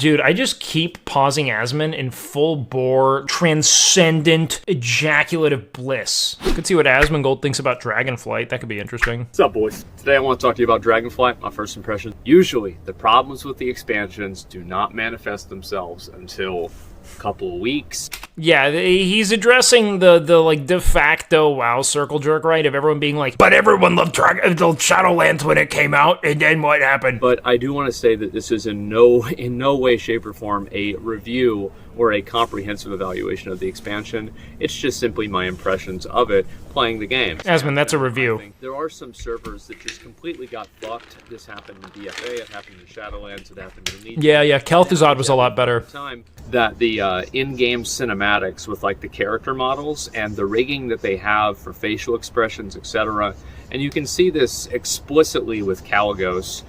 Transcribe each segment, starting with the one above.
Dude, I just keep pausing Asmon in full bore, transcendent, ejaculative bliss. Could see what Asmongold thinks about Dragonflight. That could be interesting. What's up, boys? Today I want to talk to you about Dragonflight, my first impression. Usually, the problems with the expansions do not manifest themselves until a couple of weeks. Yeah, he's addressing the like de facto WoW circle jerk, right? Of everyone being like, but everyone loved Shadowlands when it came out, and then what happened? But I do want to say that this is in no way, shape, or form a review or a comprehensive evaluation of the expansion. It's just simply my impressions of it playing the game. Asmon, that's a review. I think there are some servers that just completely got fucked. This happened in DFA, it happened in Shadowlands, it happened in Legion. Yeah, Kel'Thuzad was a lot better. That the in-game cinematics with like the character models and the rigging that they have for facial expressions, etc., and you can see this explicitly with Kalagos,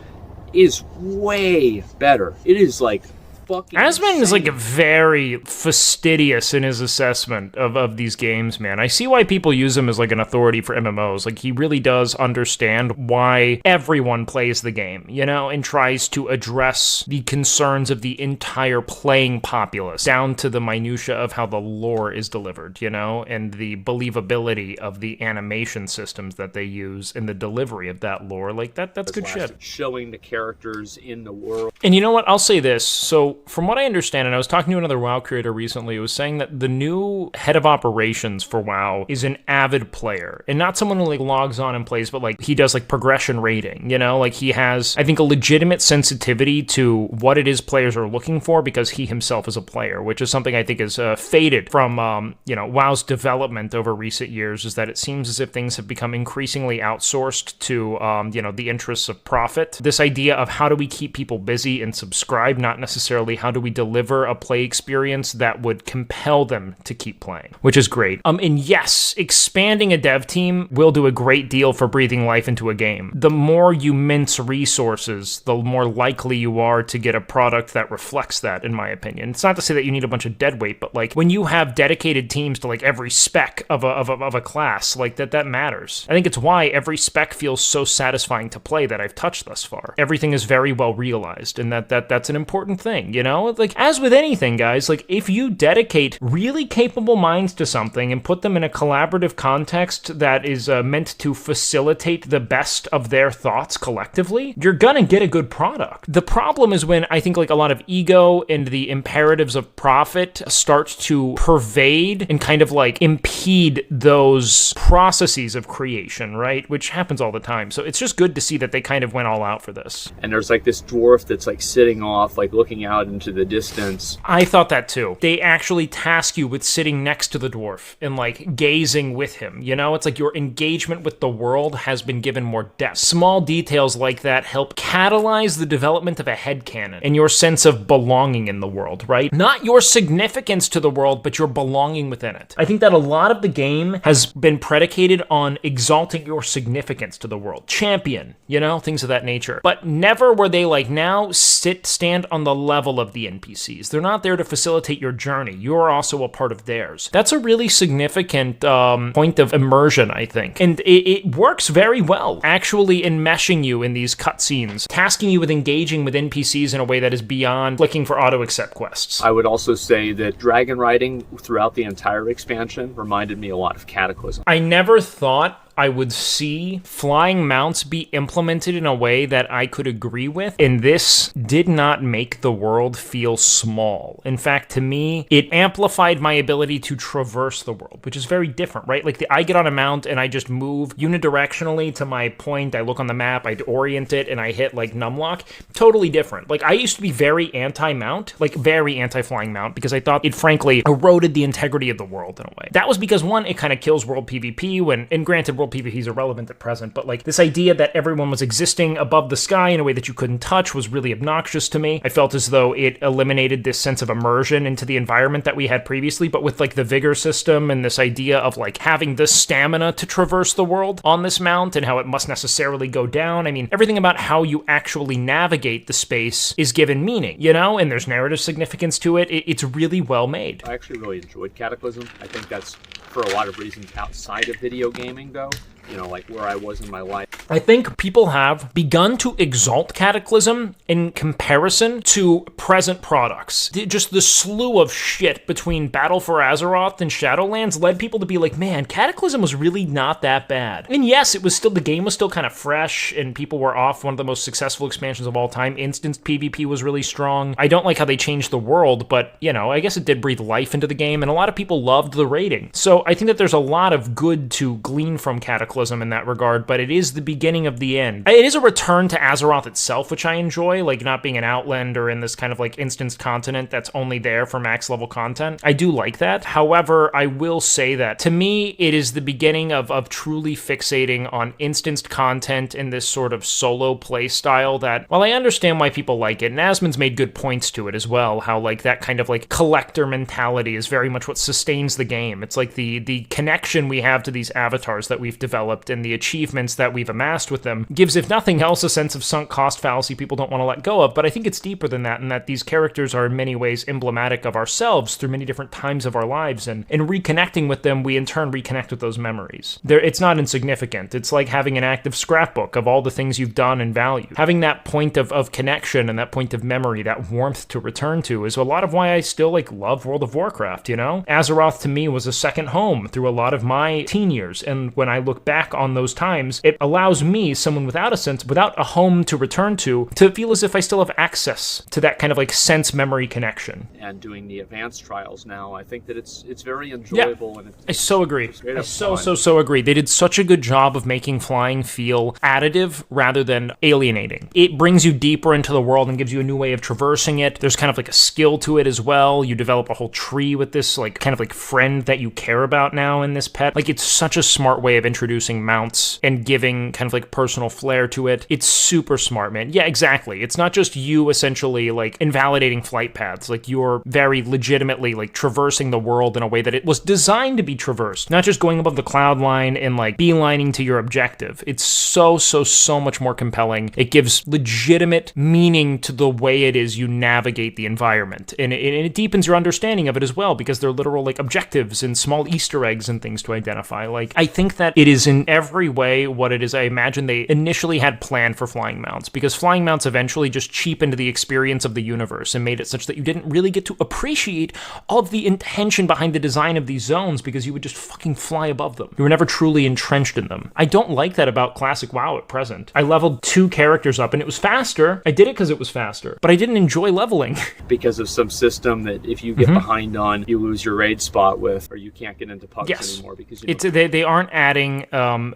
is way better. It is like Asmon is like very fastidious in his assessment of these games, man. I see why people use him as like an authority for MMOs. Like, he really does understand why everyone plays the game, you know, and tries to address the concerns of the entire playing populace down to the minutia of how the lore is delivered, you know, and the believability of the animation systems that they use in the delivery of that lore. Like, that's good shit. Showing the characters in the world. And you know what? I'll say this. So, from what I understand, and I was talking to another WoW creator recently, who was saying that the new head of operations for WoW is an avid player, and not someone who like logs on and plays, but like he does like progression rating, you know, like he has, I think, a legitimate sensitivity to what it is players are looking for because he himself is a player, which is something I think is faded from, you know, WoW's development over recent years, is that it seems as if things have become increasingly outsourced to, you know, the interests of profit. This idea of how do we keep people busy and subscribe, not necessarily how do we deliver a play experience that would compel them to keep playing, which is great. And yes, expanding a dev team will do a great deal for breathing life into a game. The more you mince resources, the more likely you are to get a product that reflects that, in my opinion. It's not to say that you need a bunch of deadweight, but like when you have dedicated teams to like every spec of a class, like that matters. I think it's why every spec feels so satisfying to play that I've touched thus far. Everything is very well realized, and that's an important thing. You know, like as with anything, guys, like if you dedicate really capable minds to something and put them in a collaborative context that is meant to facilitate the best of their thoughts collectively, you're gonna get a good product. The problem is when I think like a lot of ego and the imperatives of profit start to pervade and kind of like impede those processes of creation, right? Which happens all the time. So it's just good to see that they kind of went all out for this. And there's like this dwarf that's like sitting off, like looking out into the distance. I thought that too. They actually task you with sitting next to the dwarf and like gazing with him, you know? It's like your engagement with the world has been given more depth. Small details like that help catalyze the development of a headcanon and your sense of belonging in the world, right? Not your significance to the world, but your belonging within it. I think that a lot of the game has been predicated on exalting your significance to the world. Champion, you know? Things of that nature. But never were they like, now stand on the level of the NPCs. They're not there to facilitate your journey. You're also a part of theirs. That's a really significant point of immersion, I think. And it works very well, actually enmeshing you in these cutscenes, tasking you with engaging with NPCs in a way that is beyond clicking for auto-accept quests. I would also say that dragon riding throughout the entire expansion reminded me a lot of Cataclysm. I never thought I would see flying mounts be implemented in a way that I could agree with, and this did not make the world feel small. In fact, to me, it amplified my ability to traverse the world, which is very different, right? Like, I get on a mount and I just move unidirectionally to my point, I look on the map, I orient it, and I hit, like, numlock. Totally different. Like, I used to be very anti-mount, like, very anti-flying mount, because I thought it, frankly, eroded the integrity of the world in a way. That was because, one, it kind of kills world PvP when, and granted, world PvP is irrelevant at present, but like this idea that everyone was existing above the sky in a way that you couldn't touch was really obnoxious to me. I felt as though it eliminated this sense of immersion into the environment that we had previously, but with like the vigor system and this idea of like having the stamina to traverse the world on this mount and how it must necessarily go down. I mean, everything about how you actually navigate the space is given meaning, you know, and there's narrative significance to it. It's really well made. I actually really enjoyed Cataclysm. I think that's for a lot of reasons outside of video gaming, though. like where I was in my life. I think people have begun to exalt Cataclysm in comparison to present products. Just the slew of shit between Battle for Azeroth and Shadowlands led people to be like, man, Cataclysm was really not that bad. And yes, the game was still kind of fresh, and people were off one of the most successful expansions of all time. Instanced PvP was really strong. I don't like how they changed the world, but, I guess it did breathe life into the game, and a lot of people loved the rating. So I think that there's a lot of good to glean from Cataclysm in that regard, but it is the beginning of the end. It is a return to Azeroth itself, which I enjoy, like not being an outland or in this kind of like instanced continent that's only there for max level content. I do like that. However, I will say that to me, it is the beginning of truly fixating on instanced content in this sort of solo play style that, while I understand why people like it, and Asmon's made good points to it as well, how like that kind of like collector mentality is very much what sustains the game. It's like the connection we have to these avatars that we've developed and the achievements that we've amassed with them gives, if nothing else, a sense of sunk cost fallacy people don't want to let go of. But I think it's deeper than that, in that these characters are in many ways emblematic of ourselves through many different times of our lives, and in reconnecting with them, we in turn reconnect with those memories. It's not insignificant. It's like having an active scrapbook of all the things you've done and valued. Having that point of connection and that point of memory, that warmth to return to, is a lot of why I still love World of Warcraft, Azeroth to me was a second home through a lot of my teen years, and when I look back on those times, it allows me, someone without a home to return to feel as if I still have access to that kind of sense memory connection. And doing the advanced trials now, I think that it's very enjoyable. Yeah, and I so agree. I so agree. They did such a good job of making flying feel additive rather than alienating. It brings you deeper into the world and gives you a new way of traversing it. There's kind of a skill to it as well. You develop a whole tree with this kind of friend that you care about now in this pet. It's such a smart way of introducing mounts and giving kind of personal flair to it. It's super smart, man. Yeah, exactly. It's not just you essentially invalidating flight paths. You're very legitimately traversing the world in a way that it was designed to be traversed, not just going above the cloud line and beelining to your objective. It's so much more compelling. It gives legitimate meaning to the way it is you navigate the environment, and it deepens your understanding of it as well, because they're literal objectives and small Easter eggs and things to identify. I think that it is in every way what it is I imagine they initially had planned for flying mounts, because flying mounts eventually just cheapened the experience of the universe and made it such that you didn't really get to appreciate all of the intention behind the design of these zones, because you would just fucking fly above them. You were never truly entrenched in them. I don't like that about classic WoW at present. I leveled 2 characters up and it was faster. I did it because it was faster, but I didn't enjoy leveling. Because of some system that if you get behind on, you lose your raid spot with, or you can't get into pugs anymore because they aren't adding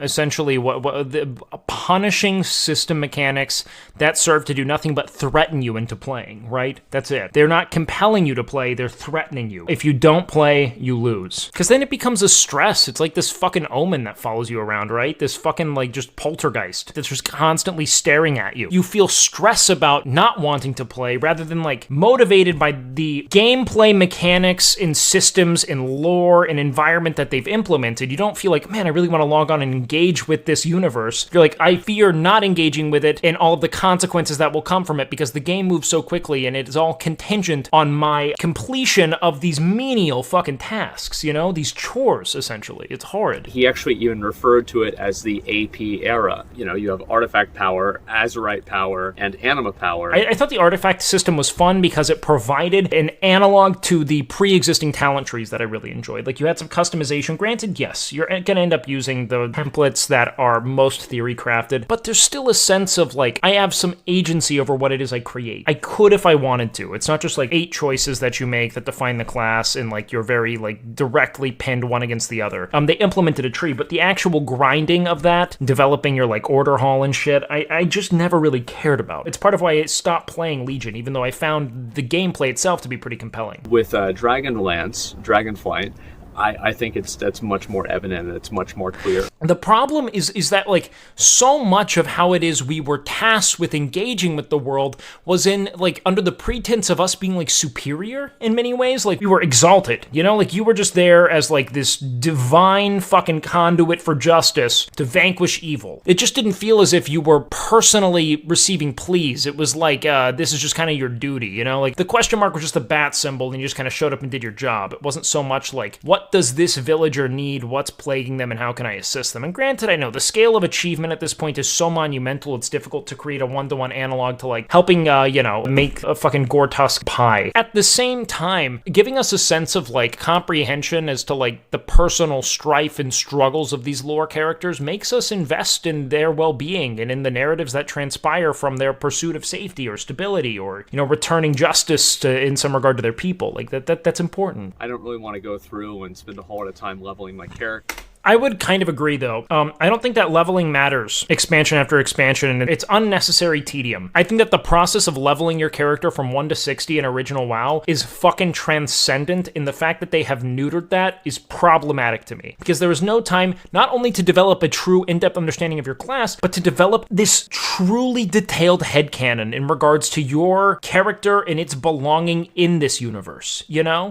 essentially what the punishing system mechanics that serve to do nothing but threaten you into playing, right? That's it. They're not compelling you to play, they're threatening you. If you don't play, you lose. Because then it becomes a stress. It's like this fucking omen that follows you around, right? This fucking just poltergeist that's just constantly staring at you. You feel stress about not wanting to play rather than motivated by the gameplay mechanics and systems and lore and environment that they've implemented. You don't feel man, I really want to log on and engage with this universe. You're I fear not engaging with it and all of the consequences that will come from it, because the game moves so quickly and it is all contingent on my completion of these menial fucking tasks, these chores, essentially. It's horrid. He actually even referred to it as the AP era. You have artifact power, Azerite power, and anima power. I thought the artifact system was fun because it provided an analog to the pre-existing talent trees that I really enjoyed. You had some customization. Granted, yes, you're going to end up using the templates that are most theory crafted, but there's still a sense of I have some agency over what it is I create. I could if I wanted to. It's not just 8 choices that you make that define the class and you're very directly pinned one against the other. They implemented a tree, but the actual grinding of that, developing your order hall and shit, I just never really cared about. It's part of why I stopped playing Legion, even though I found the gameplay itself to be pretty compelling. With Dragonflight, I think that's much more evident and it's much more clear. The problem is that so much of how it is we were tasked with engaging with the world was in under the pretense of us being superior in many ways. We were exalted, you were just there as this divine fucking conduit for justice to vanquish evil. It just didn't feel as if you were personally receiving pleas. It was this is just kind of your duty, the question mark was just a bat symbol and you just kind of showed up and did your job. It wasn't so much what does this villager need, what's plaguing them, and how can I assist system. And granted, I know the scale of achievement at this point is so monumental, it's difficult to create a one-to-one analog to like helping, make a fucking Gortusk pie. At the same time, giving us a sense of like comprehension as to like the personal strife and struggles of these lore characters makes us invest in their well-being and in the narratives that transpire from their pursuit of safety or stability or, returning justice in some regard to their people. Like that's important. I don't really want to go through and spend a whole lot of time leveling my character. I would kind of agree, though. I don't think that leveling matters expansion after expansion, and it's unnecessary tedium. I think that the process of leveling your character from 1 to 60 in original WoW is fucking transcendent, and the fact that they have neutered that is problematic to me. Because there is no time not only to develop a true in-depth understanding of your class, but to develop this truly detailed headcanon in regards to your character and its belonging in this universe,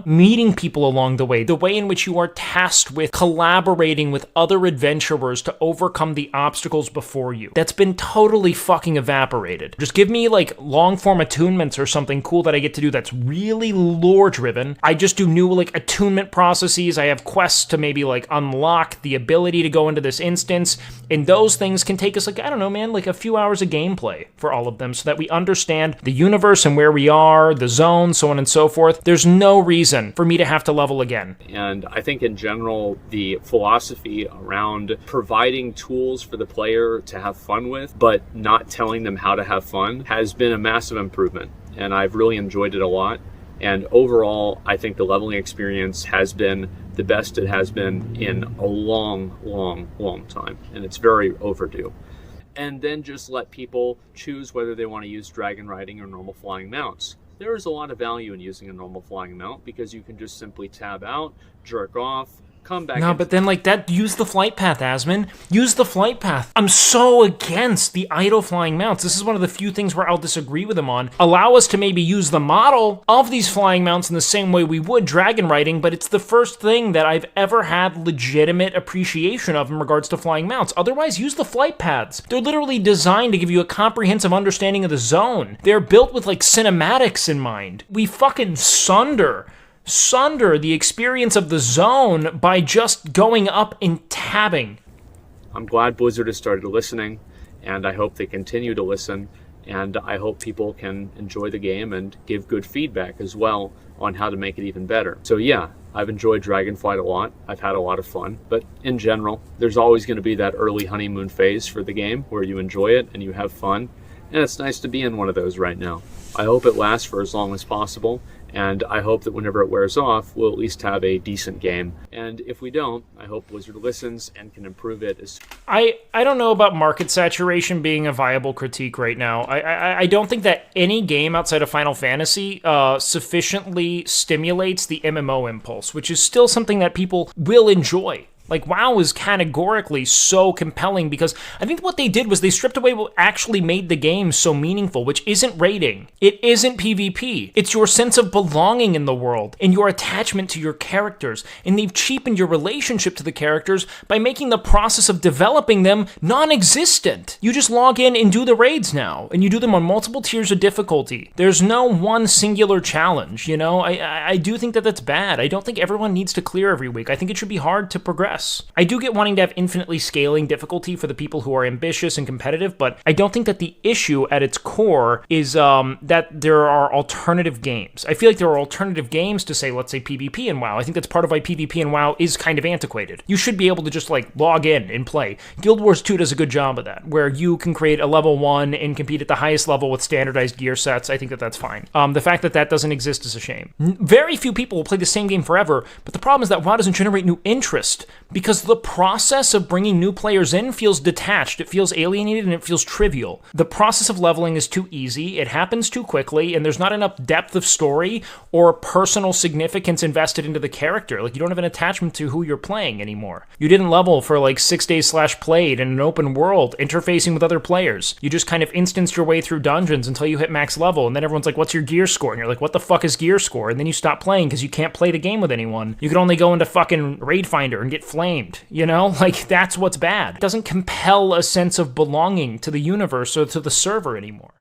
Meeting people along the way in which you are tasked with collaborating with other adventurers to overcome the obstacles before you. That's been totally fucking evaporated. Just give me like long form attunements or something cool that I get to do that's really lore driven. I just do new like attunement processes. I have quests to maybe like unlock the ability to go into this instance, and those things can take us like, I don't know, man, like a few hours of gameplay for all of them so that we understand the universe and where we are, the zone, so on and so forth. There's no reason for me to have to level again. And I think in general, the philosophy around providing tools for the player to have fun with, but not telling them how to have fun, has been a massive improvement. And I've really enjoyed it a lot. And overall, I think the leveling experience has been the best it has been in a long, long, long time. And it's very overdue. And then just let people choose whether they want to use dragon riding or normal flying mounts. There is a lot of value in using a normal flying mount because you can just simply tab out, jerk off, come back. No, but then like that, use the flight path, Asmon. Use the flight path. I'm so against the idle flying mounts. This is one of the few things where I'll disagree with him on. Allow us to maybe use the model of these flying mounts in the same way we would dragon riding, but it's the first thing that I've ever had legitimate appreciation of in regards to flying mounts. Otherwise, use the flight paths. They're literally designed to give you a comprehensive understanding of the zone. They're built with like cinematics in mind. We fucking sunder the experience of the zone by just going up and tabbing. I'm glad Blizzard has started listening, and I hope they continue to listen, and I hope people can enjoy the game and give good feedback as well on how to make it even better. So yeah, I've enjoyed Dragonflight a lot. I've had a lot of fun, but in general, there's always going to be that early honeymoon phase for the game where you enjoy it and you have fun, and it's nice to be in one of those right now. I hope it lasts for as long as possible, and I hope that whenever it wears off, we'll at least have a decent game. And if we don't, I hope Blizzard listens and can improve it. I don't know about market saturation being a viable critique right now. I don't think that any game outside of Final Fantasy sufficiently stimulates the MMO impulse, which is still something that people will enjoy. Like, WoW is categorically so compelling because I think what they did was they stripped away what actually made the game so meaningful, which isn't raiding. It isn't PvP. It's your sense of belonging in the world and your attachment to your characters. And they've cheapened your relationship to the characters by making the process of developing them non-existent. You just log in and do the raids now, and you do them on multiple tiers of difficulty. There's no one singular challenge, I do think that that's bad. I don't think everyone needs to clear every week. I think it should be hard to progress. I do get wanting to have infinitely scaling difficulty for the people who are ambitious and competitive, but I don't think that the issue at its core is that there are alternative games. I feel like there are alternative games to say, let's say PvP in WoW. I think that's part of why PvP in WoW is kind of antiquated. You should be able to just like log in and play. Guild Wars 2 does a good job of that, where you can create a level 1 and compete at the highest level with standardized gear sets. I think that that's fine. The fact that that doesn't exist is a shame. Very few people will play the same game forever, but the problem is that WoW doesn't generate new interest. Because the process of bringing new players in feels detached, it feels alienated, and it feels trivial. The process of leveling is too easy, it happens too quickly, and there's not enough depth of story or personal significance invested into the character. Like, you don't have an attachment to who you're playing anymore. You didn't level for like 6 days /played in an open world, interfacing with other players. You just kind of instanced your way through dungeons until you hit max level, and then everyone's like, what's your gear score? And you're like, what the fuck is gear score? And then you stop playing because you can't play the game with anyone. You can only go into fucking Raid Finder and get flamed, Like, that's what's bad. It doesn't compel a sense of belonging to the universe or to the server anymore.